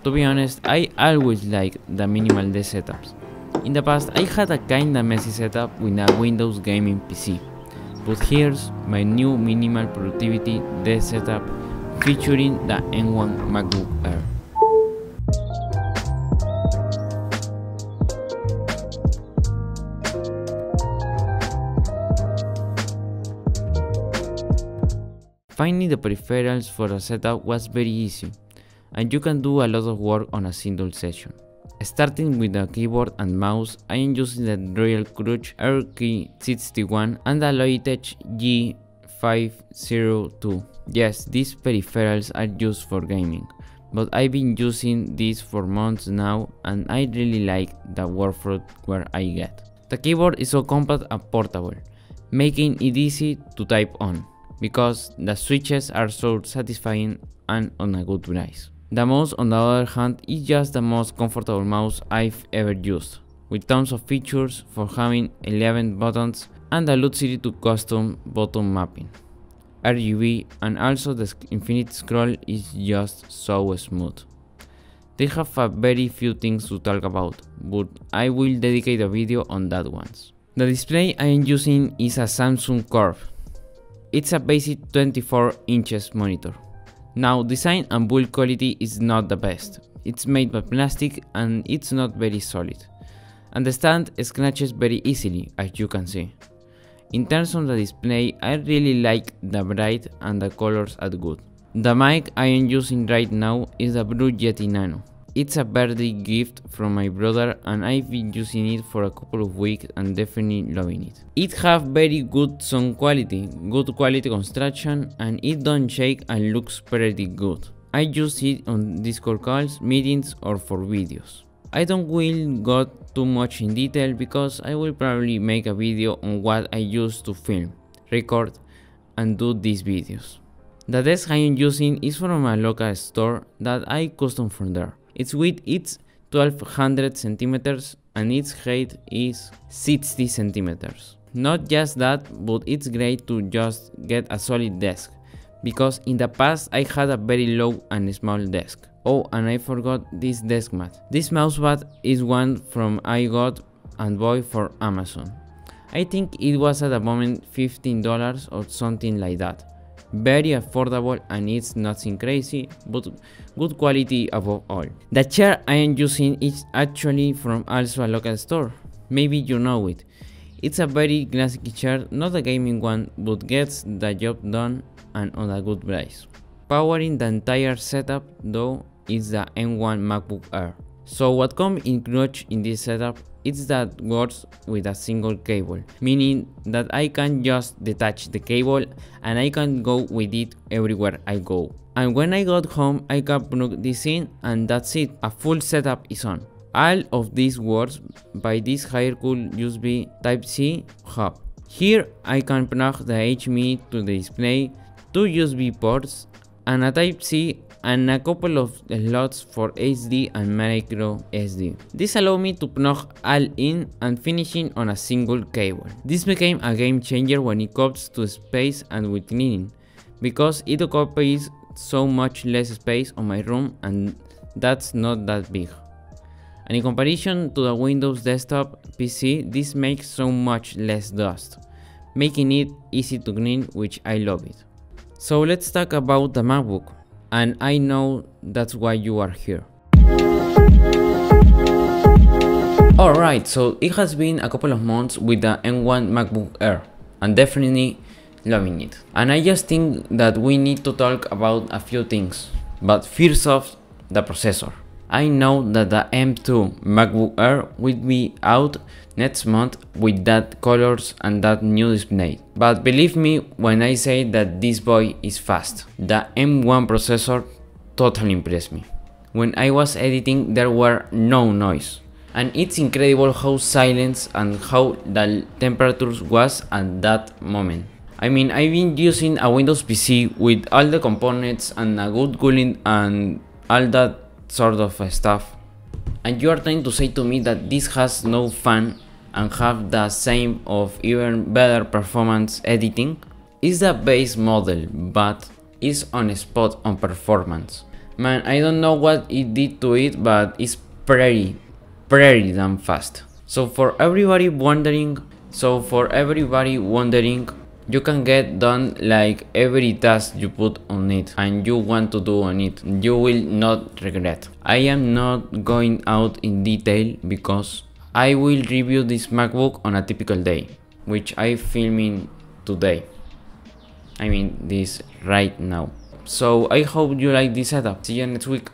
To be honest, I always liked the minimal desk setups. In the past, I had a kinda messy setup with a Windows gaming PC, but here's my new minimal productivity desk setup featuring the M1 MacBook Air. Finding the peripherals for the setup was very easy, and you can do a lot of work on a single session. Starting with the keyboard and mouse, I am using the Royal Crutch RK61 and the Logitech G502. Yes, these peripherals are used for gaming, but I've been using these for months now and I really like the workflow where I get. The keyboard is so compact and portable, making it easy to type on, because the switches are so satisfying and on a good price. The mouse, on the other hand, is just the most comfortable mouse I've ever used, with tons of features for having 11 buttons and the luxury to custom button mapping, RGB, and also the infinite scroll is just so smooth. They have a very few things to talk about, but I will dedicate a video on that once. The display I am using is a Samsung Curve. It's a basic 24 inches monitor. Now, design and build quality is not the best. It's made by plastic and it's not very solid. And the stand scratches very easily, as you can see. In terms of the display, I really like the bright and the colors are good. The mic I am using right now is the Blue Yeti Nano. It's a birthday gift from my brother and I've been using it for a couple of weeks and definitely loving it. It have very good sound quality, good quality construction, and it don't shake and looks pretty good. I use it on Discord calls, meetings, or for videos. I don't will go too much in detail because I will probably make a video on what I use to film, record, and do these videos. The desk I am using is from a local store that I custom from there. Its width is 1200 centimeters and its height is 60 centimeters. Not just that, but it's great to just get a solid desk, because in the past I had a very low and small desk. Oh, and I forgot this desk mat. This mousepad is one from I got and bought for Amazon. I think it was at the moment $15 or something like that. Very affordable and it's nothing crazy, but good quality above all. The chair I am using is actually from also a local store. Maybe you know it. It's a very classic chair, not a gaming one, but gets the job done and on a good price. Powering the entire setup though is the M1 MacBook Air. So what comes included in this setup is that works with a single cable, meaning that I can just detach the cable and I can go with it everywhere I go. And when I got home, I can plug this in and that's it, a full setup is on. All of this works by this higher-cool USB Type-C hub. Here I can plug the HDMI to the display, 2 USB ports, and a Type-C and a couple of slots for SD and micro SD. This allowed me to plug all in and finishing on a single cable. This became a game changer when it comes to space and with cleaning, because it occupies so much less space on my room and that's not that big. And in comparison to the Windows desktop PC, this makes so much less dust, making it easy to clean, which I love it. So let's talk about the MacBook. And I know that's why you are here. Alright, so it has been a couple of months with the M1 MacBook Air and definitely loving it. And I just think that we need to talk about a few things. But first off, the processor. I know that the M2 MacBook Air will be out next month with that colors and that new display. But believe me when I say that this boy is fast. The M1 processor totally impressed me. When I was editing there were no noise. And it's incredible how silent and how the temperatures was at that moment. I mean, I've been using a Windows PC with all the components and a good cooling and all that sort of stuff, and you are trying to say to me that this has no fan and have the same of even better performance editing? It's the base model, but is on spot on performance. Man, I don't know what it did to it, but it's pretty damn fast. So for everybody wondering, you can get done like every task you put on it and you want to do on it. You will not regret. I am not going out in detail because I will review this MacBook on a typical day, which I filming today. I mean this right now. So I hope you like this setup. See you next week.